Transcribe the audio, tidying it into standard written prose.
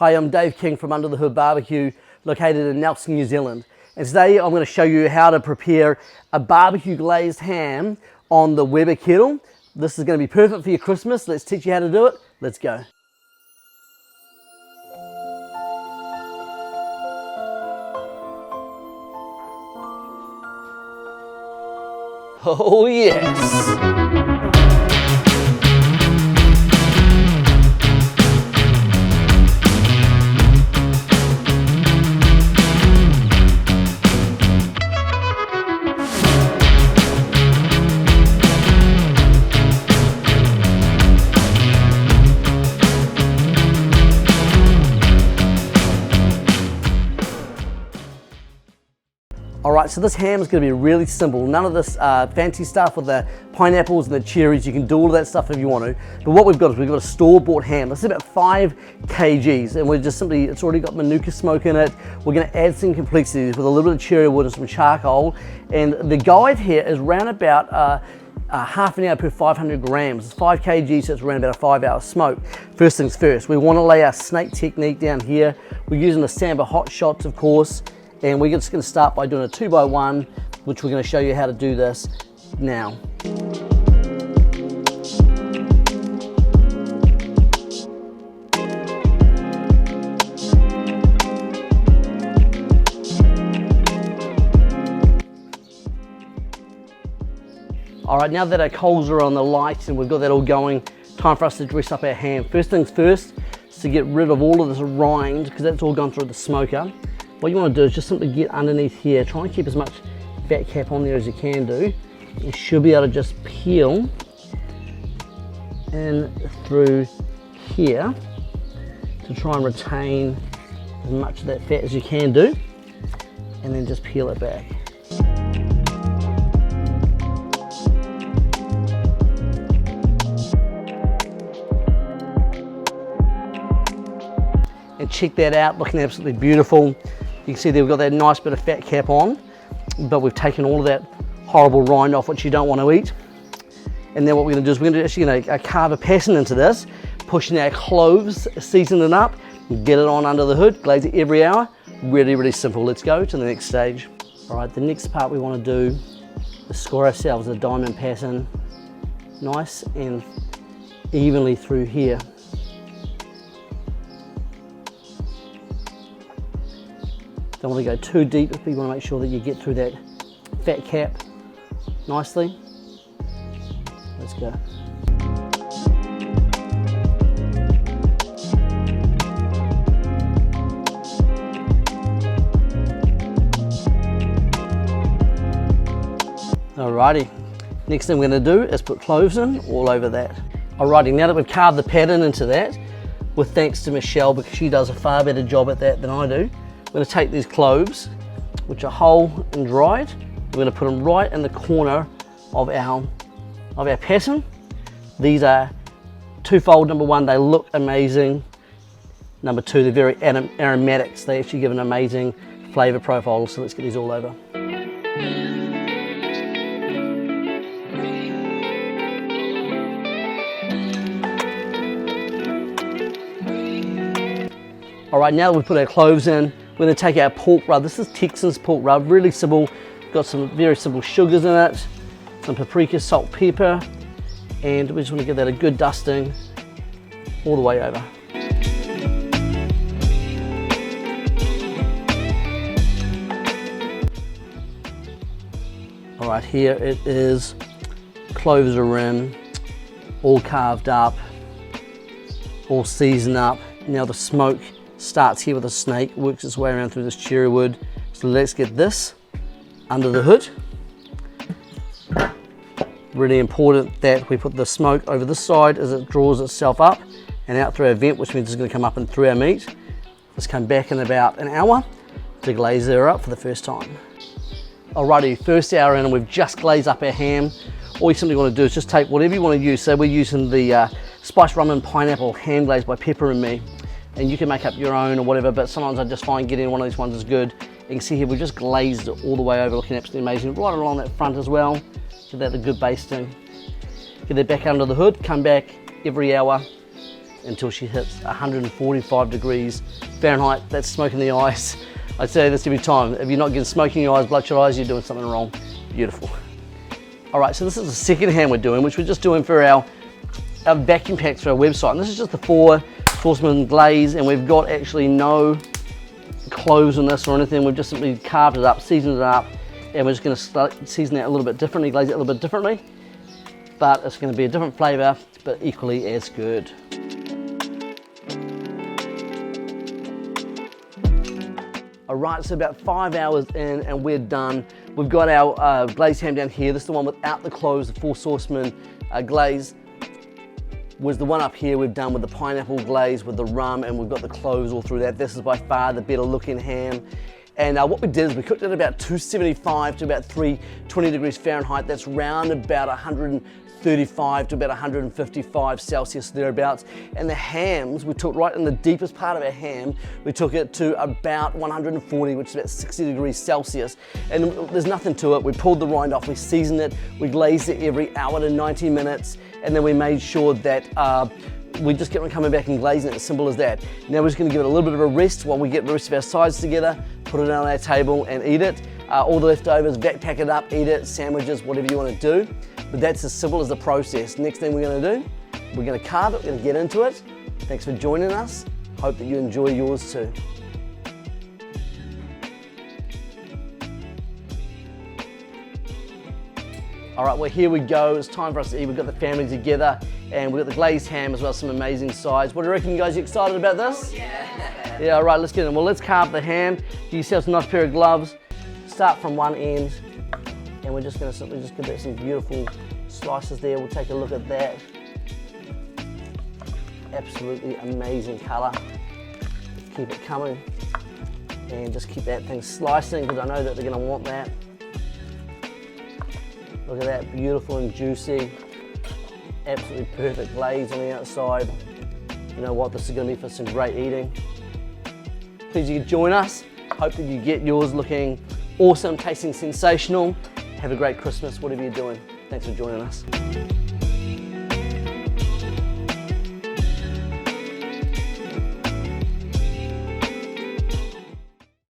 Hi, I'm Dave King from Under the Hood BBQ, located in Nelson, New Zealand. And today I'm going to show you how to prepare a barbecue glazed ham on the Weber kettle. This is going to be perfect for your Christmas. Let's teach you how to do it. Let's go. Oh yes! Alright, so this ham is going to be really simple. None of this fancy stuff with the pineapples and the cherries. You can do all of that stuff if you want to. But what we've got is we've got a store-bought ham. This is about 5 kgs, and we're just simply, it's already got manuka smoke in it. We're going to add some complexities with a little bit of cherry wood and some charcoal. And the guide here is around about half an hour per 500 grams. It's 5 kg, so it's around about a 5-hour smoke. First things first, we want to lay our snake technique down here. We're using the Samba hot shots, of course. And we're just going to start by doing a 2x1, which we're going to show you how to do this now. All right, now that our coals are on the light and we've got that all going, time for us to dress up our ham. First things first is to get rid of all of this rind, because that's all gone through the smoker. What you want to do is just simply get underneath here, try and keep as much fat cap on there as you can do. You should be able to just peel in through here to try and retain as much of that fat as you can do, and then just peel it back. And check that out, looking absolutely beautiful. You can see there we've got that nice bit of fat cap on, but we've taken all of that horrible rind off, which you don't want to eat. And then what we're going to do is we're actually going to carve a pattern into this, pushing our cloves, season it up, get it on under the hood, glaze it every hour. Really, really simple. Let's go to the next stage. All right, the next part we want to do is score ourselves a diamond pattern, nice and evenly through here. Don't want to go too deep, but you want to make sure that you get through that fat cap nicely. Let's go. Alrighty, next thing we're going to do is put cloves in all over that. Alrighty, now that we've carved the pattern into that, with thanks to Michelle, because she does a far better job at that than I do, we're going to take these cloves, which are whole and dried. We're going to put them right in the corner of our pattern. These are twofold. Number one, they look amazing. Number two, they're very aromatics. They actually give an amazing flavour profile. So let's get these all over. All right, now that we've put our cloves in, we're going to take our pork rub. This is Texas pork rub, really simple. Got some very simple sugars in it, some paprika, salt, pepper, and we just want to give that a good dusting all the way over. All right, here it is. Cloves are in, all carved up, all seasoned up. Now the smoke starts here with a snake, works its way around through this cherry wood. So let's get this under the hood. Really important that we put the smoke over this side as it draws itself up and out through our vent, which means it's going to come up and through our meat. Let's come back in about an hour to glaze her up for the first time. Alrighty, first hour in and we've just glazed up our ham. All you simply want to do is just take whatever you want to use. So we're using the spiced rum and pineapple hand glazed by Pepper and Me. And you can make up your own or whatever, but sometimes I just find getting one of these ones is good. You can see here we've just glazed it all the way over, looking absolutely amazing. Right along that front as well. Give that a good basting. Get that back under the hood, come back every hour until she hits 145 degrees Fahrenheit. That's smoke in the eyes. I say this every time. If you're not getting smoke in your eyes, bloodshot eyes, you're doing something wrong. Beautiful. All right, so this is the second ham we're doing, which we're just doing for our vacuum packs for our website. And this is just the 4 Sauceman glaze, and we've got actually no cloves in this or anything. We've just simply carved it up, seasoned it up, and we're just going to season it a little bit differently, glaze it a little bit differently. But it's going to be a different flavour, but equally as good. All right, so about 5 hours in and we're done. We've got our glazed ham down here. This is the one without the cloves, the 4 Sauceman glaze. Was the one up here we've done with the pineapple glaze, with the rum, and we've got the cloves all through that. This is by far the better looking ham. And what we did is we cooked it at about 275 to about 320 degrees Fahrenheit. That's round about 135 to about 155 Celsius, thereabouts. And the hams, we took right in the deepest part of our ham, we took it to about 140, which is about 60 degrees Celsius. And there's nothing to it. We pulled the rind off, we seasoned it, we glazed it every hour to 90 minutes, and then we made sure that we just kept on coming back and glazing it, as simple as that. Now we're just going to give it a little bit of a rest while we get the rest of our sides together, put it on our table and eat it. All the leftovers, pack it up, eat it, sandwiches, whatever you want to do. But that's as simple as the process. Next thing we're going to do, we're going to carve it, we're going to get into it. Thanks for joining us. Hope that you enjoy yours too. All right, well, here we go. It's time for us to eat. We've got the family together, and we've got the glazed ham as well, some amazing sides. What do you reckon, you guys? You excited about this? Oh, yeah. Yeah, all right, let's get in. Well, let's carve the ham. Get yourself a nice pair of gloves. Start from one end, and we're just going to simply just give that some beautiful slices there. We'll take a look at that. Absolutely amazing colour. Keep it coming, and just keep that thing slicing, because I know that they're going to want that. Look at that, beautiful and juicy. Absolutely perfect glaze on the outside. You know what, this is going to be for some great eating. Please, you can join us. Hope that you get yours looking awesome, tasting sensational. Have a great Christmas, whatever you're doing. Thanks for joining us.